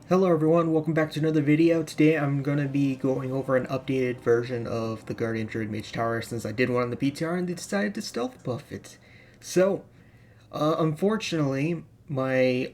Hello everyone, welcome back to another video. Today I'm going to be going over an updated version of the Guardian Druid Mage Tower since I did one on the PTR and they decided to stealth buff it. So, unfortunately, my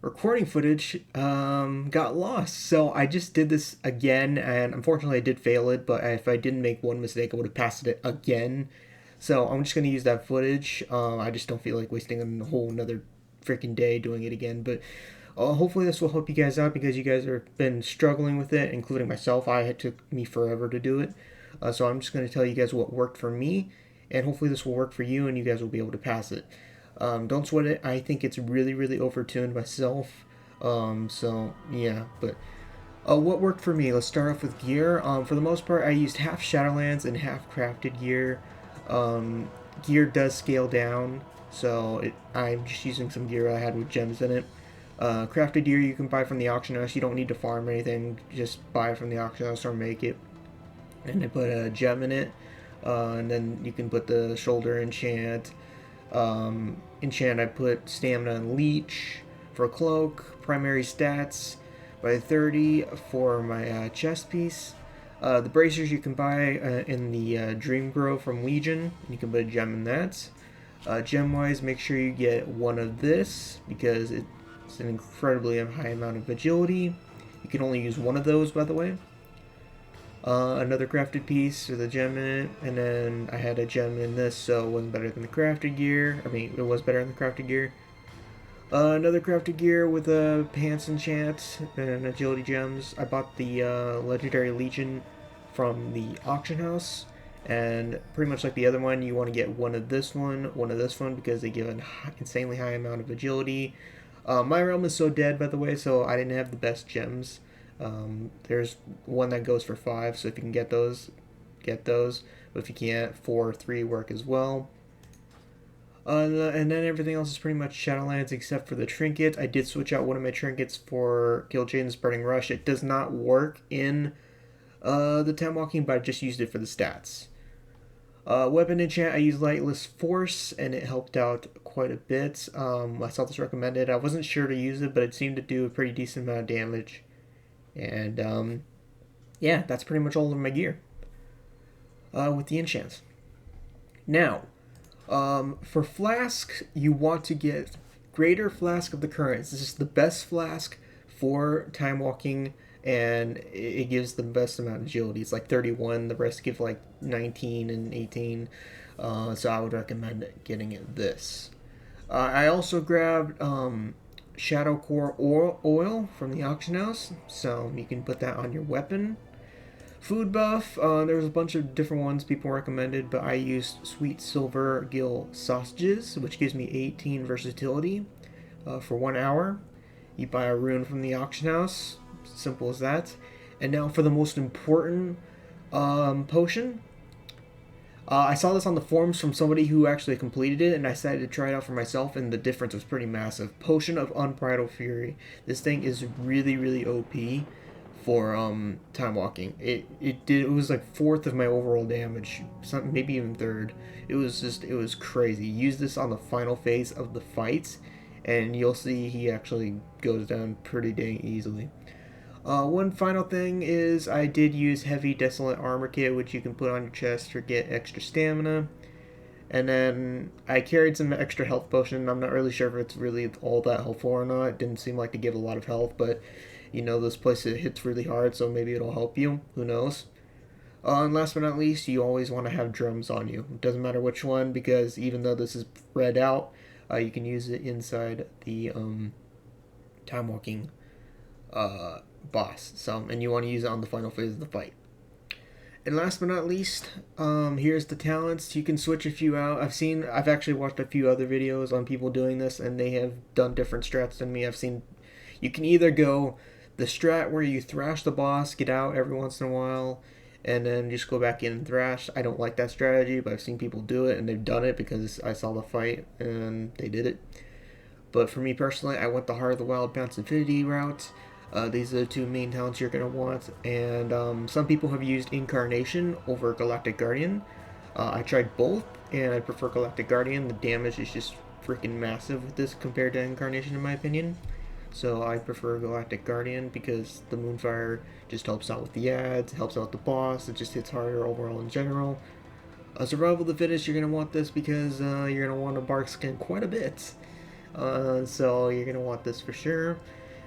recording footage got lost. So I just did this again and unfortunately I did fail it, but if I didn't make one mistake I would have passed it again. So I'm just going to use that footage. I just don't feel like wasting a whole another freaking day doing it again, but hopefully this will help you guys out because you guys have been struggling with it, including myself. It took me forever to do it. So I'm just going to tell you guys what worked for me, and hopefully this will work for you and you guys will be able to pass it. Don't sweat it. I think it's really, really overtuned myself. So, yeah, but what worked for me? Let's start off with gear. For the most part, I used half Shadowlands and half crafted gear. Gear does scale down, so I'm just using some gear I had with gems in it. Crafted gear you can buy from the auction house. You don't need to farm anything. Just buy it from the auction house or make it. And I put a gem in it. And then you can put the shoulder enchant. Enchant I put stamina and leech for a cloak. Primary stats by 30 for my chest piece. The bracers you can buy in the Dream Grove from Legion. You can put a gem in that. Gem wise, make sure you get one of this because it's an incredibly high amount of agility. You can only use one of those, by the way. Another crafted piece with a gem in it, and then I had a gem in this, so it wasn't better than the crafted gear. I mean, it was better than the crafted gear. Another crafted gear with a pants enchant and agility gems. I bought the legendary legion from the auction house, and pretty much like the other one, you want to get one of this one because they give an insanely high amount of agility. My realm is so dead, by the way, so I didn't have the best gems. There's one that goes for 5, so if you can get those, get those. But if you can't, 4 or 3 work as well. And then everything else is pretty much Shadowlands except for the trinket. I did switch out one of my trinkets for Guild Jaden's Burning Rush. It does not work in the Time Walking, but I just used it for the stats. Weapon enchant, I used Lightless Force, and it helped out quite a bit. I saw this recommended. I wasn't sure to use it, but it seemed to do a pretty decent amount of damage. And yeah, that's pretty much all of my gear with the enchants. Now, for Flask, you want to get Greater Flask of the Currents. This is the best flask for time walking, and it gives the best amount of agility. It's like 31. The rest give like 19 and 18. So I would recommend getting it this. I also grabbed Shadow Core oil from the auction house, so you can put that on your weapon. Food buff, there was a bunch of different ones people recommended, but I used Sweet Silver Gill Sausages, which gives me 18 versatility for 1 hour. You buy a rune from the auction house, simple as that. And now for the most important potion. I saw this on the forums from somebody who actually completed it, and I decided to try it out for myself, and the difference was pretty massive. Potion of Unpridable Fury. This thing is really, really OP for time walking. It was like 4th of my overall damage, maybe even 3rd. It was crazy. Use this on the final phase of the fights, and you'll see he actually goes down pretty dang easily. One final thing is I did use Heavy Desolate Armor Kit, which you can put on your chest to get extra stamina. And then I carried some extra health potion. I'm not really sure if it's really all that helpful or not. It didn't seem like to give a lot of health, but you know, this place it hits really hard, so maybe it'll help you. Who knows? And last but not least, you always want to have drums on you. It doesn't matter which one, because even though this is read out, you can use it inside the time walking boss. And you want to use it on the final phase of the fight. And last but not least, here's the talents. You can switch a few out. I've actually watched a few other videos on people doing this, and they have done different strats than me. You can either go the strat where you thrash the boss, get out every once in a while, and then just go back in and thrash. I don't like that strategy, but I've seen people do it, and they've done it because I saw the fight, and they did it. But for me personally, I went the Heart of the Wild Bounce Infinity route. These are the 2 main talents you're going to want, and some people have used Incarnation over Galactic Guardian. I tried both, and I prefer Galactic Guardian. The damage is just freaking massive with this compared to Incarnation, in my opinion. So I prefer Galactic Guardian because the Moonfire just helps out with the ads, helps out the boss, it just hits harder overall in general. Survival of the Fittest, you're going to want this because you're going to want a bark skin quite a bit. So you're going to want this for sure.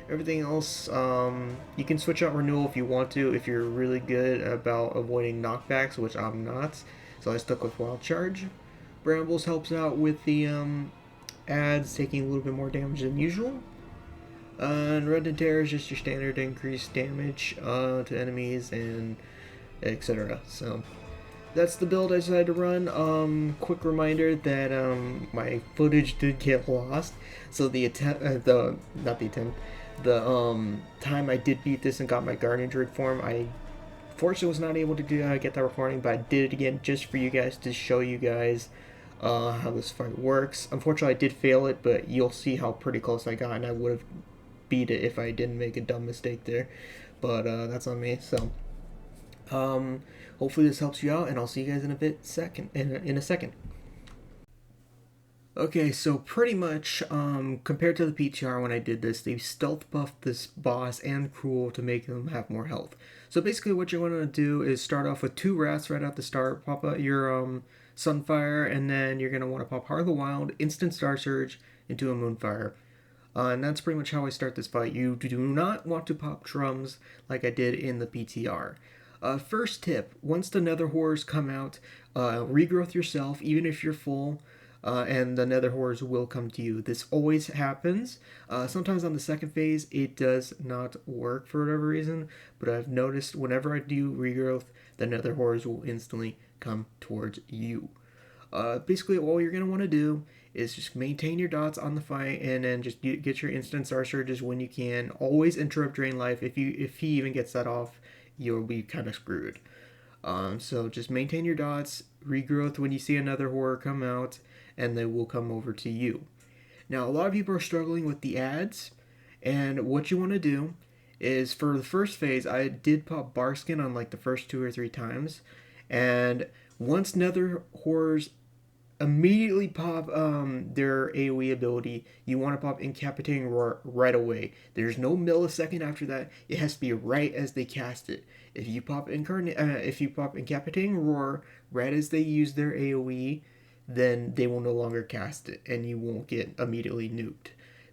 Everything else, you can switch out Renewal if you want to, if you're really good about avoiding knockbacks, which I'm not. So I stuck with Wild Charge. Brambles helps out with the ads, taking a little bit more damage than usual. And Red and Terror is just your standard increased damage to enemies and etc. So that's the build I decided to run. Quick reminder that my footage did get lost. So the time I did beat this and got my Guardian Druid form, I fortunately was not able to get that recording, but I did it again just for you guys to show you guys how this fight works. Unfortunately, I did fail it, but you'll see how pretty close I got, and I would have beat it if I didn't make a dumb mistake there. But that's on me. So hopefully this helps you out, and I'll see you guys in a second. Okay, so pretty much, compared to the PTR when I did this, they stealth buffed this boss and Cruel to make them have more health. So basically what you're going to do is start off with 2 rats right at the start, pop out your Sunfire, and then you're going to want to pop Heart of the Wild, instant Star Surge into a Moonfire. And that's pretty much how I start this fight. You do not want to pop drums like I did in the PTR. First tip, once the Nether Horrors come out, regrowth yourself, even if you're full, and the Nether Horrors will come to you. This always happens. Sometimes on the second phase, it does not work for whatever reason, but I've noticed whenever I do regrowth, the Nether Horrors will instantly come towards you. Basically, all you're going to want to do is just maintain your dots on the fight, and then just get your instant Star Surges when you can. Always interrupt Drain Life. If he even gets that off, you'll be kind of screwed. So just maintain your dots, regrowth when you see another horror come out, and they will come over to you. Now, a lot of people are struggling with the ads, and what you want to do is, for the first phase, I did pop Barskin on like the first 2 or 3 times, and once Nether Horrors immediately pop their AoE ability, you want to pop Incapitating Roar right away. There's no millisecond after that. It has to be right as they cast it. If you pop Incapitating Roar right as they use their AoE, then they will no longer cast it, and you won't get immediately nuked.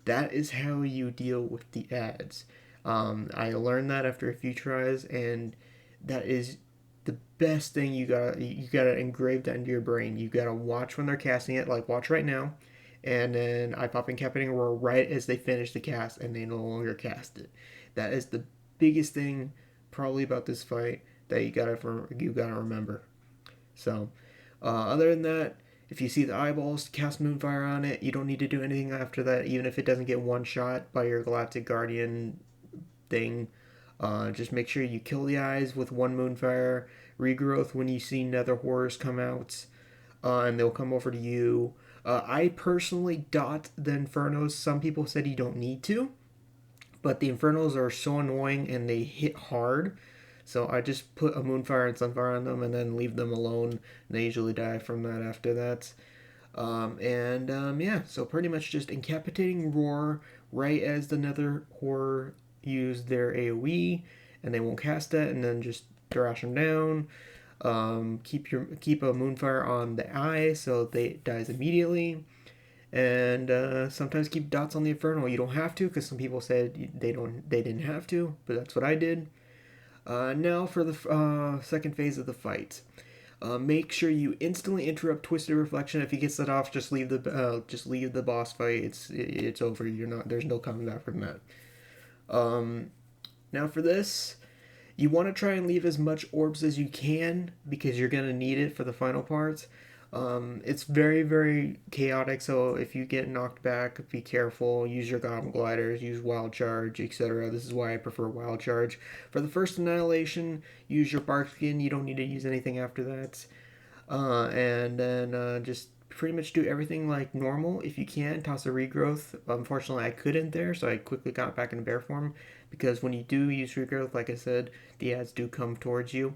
That is how you deal with the ads. I learned that after a few tries, and that is the best thing. You gotta engrave that into your brain. You gotta watch when they're casting it, like watch right now, and then I pop Incapitating Roar right as they finish the cast, and they no longer cast it. That is the biggest thing probably about this fight that you gotta remember. So, other than that, if you see the eyeballs, cast Moonfire on it. You don't need to do anything after that, even if it doesn't get one shot by your Galactic Guardian thing. Just make sure you kill the eyes with 1 Moonfire. Regrowth when you see Nether Horrors come out, and they'll come over to you. I personally dot the Infernos. Some people said you don't need to, but the Infernos are so annoying and they hit hard. So I just put a Moonfire and Sunfire on them and then leave them alone. And they usually die from that after that. Yeah, so pretty much just Incapitating Roar right as the Nether Horror use their AoE, and they won't cast that, and then just thrash them down. Keep a Moonfire on the eye so it dies immediately. And sometimes keep dots on the Infernal. You don't have to, because some people said they didn't have to, but that's what I did. Now for the second phase of the fight. Make sure you instantly interrupt Twisted Reflection. If he gets that off, just leave the boss fight. It's over. There's no coming back from that. Now for this, you want to try and leave as much orbs as you can, because you're going to need it for the final parts. It's very, very chaotic, so if you get knocked back, be careful. Use your Goblin Gliders, use Wild Charge, etc. This is why I prefer Wild Charge. For the first Annihilation, use your Barkskin. You don't need to use anything after that. And then just pretty much do everything like normal. If you can, toss a Regrowth. Unfortunately, I couldn't there, so I quickly got back into bear form, because when you do use Regrowth, like I said, the ads do come towards you.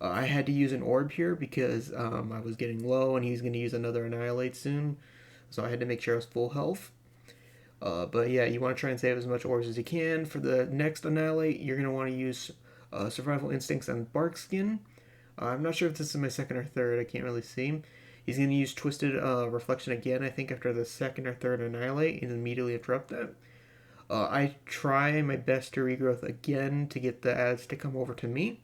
I had to use an orb here because I was getting low, and he's going to use another Annihilate soon, so I had to make sure I was full health. But yeah, you want to try and save as much orbs as you can. For the next Annihilate, you're going to want to use Survival Instincts and Bark Skin. I'm not sure if this is my second or third, I can't really see. He's going to use Twisted Reflection again, I think, after the second or third Annihilate, and immediately interrupt that. I try my best to regrowth again to get the ads to come over to me.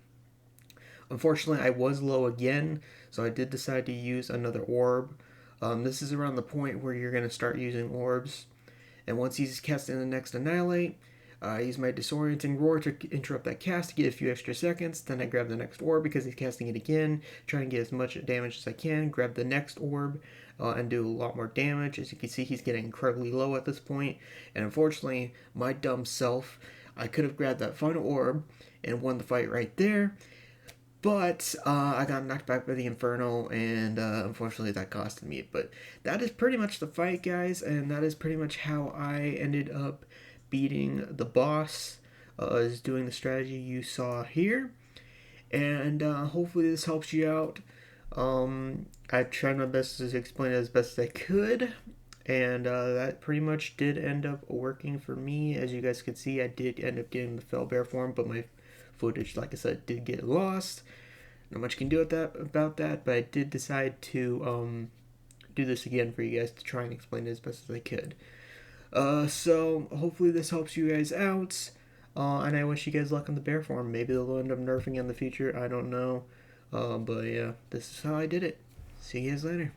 Unfortunately, I was low again, so I did decide to use another orb. This is around the point where you're going to start using orbs. And once he's casting the next Annihilate, I use my Disorienting Roar to interrupt that cast to get a few extra seconds. Then I grab the next orb because he's casting it again, try and get as much damage as I can. Grab the next orb and do a lot more damage. As you can see, he's getting incredibly low at this point. And unfortunately, my dumb self, I could have grabbed that final orb and won the fight right there. But I got knocked back by the Inferno, and unfortunately that costed me. But that is pretty much the fight, guys, and that is pretty much how I ended up beating the boss, is doing the strategy you saw here. And hopefully this helps you out. I tried my best to explain it as best as I could, and that pretty much did end up working for me. As you guys could see, I did end up getting the Fell Bear form, but my footage, like I said, did get lost. Not much can do about that, but I did decide to do this again for you guys to try and explain it as best as I could. So hopefully this helps you guys out, and I wish you guys luck on the bear form. Maybe they'll end up nerfing in the future, I don't know. But yeah, this is how I did it. See you guys later.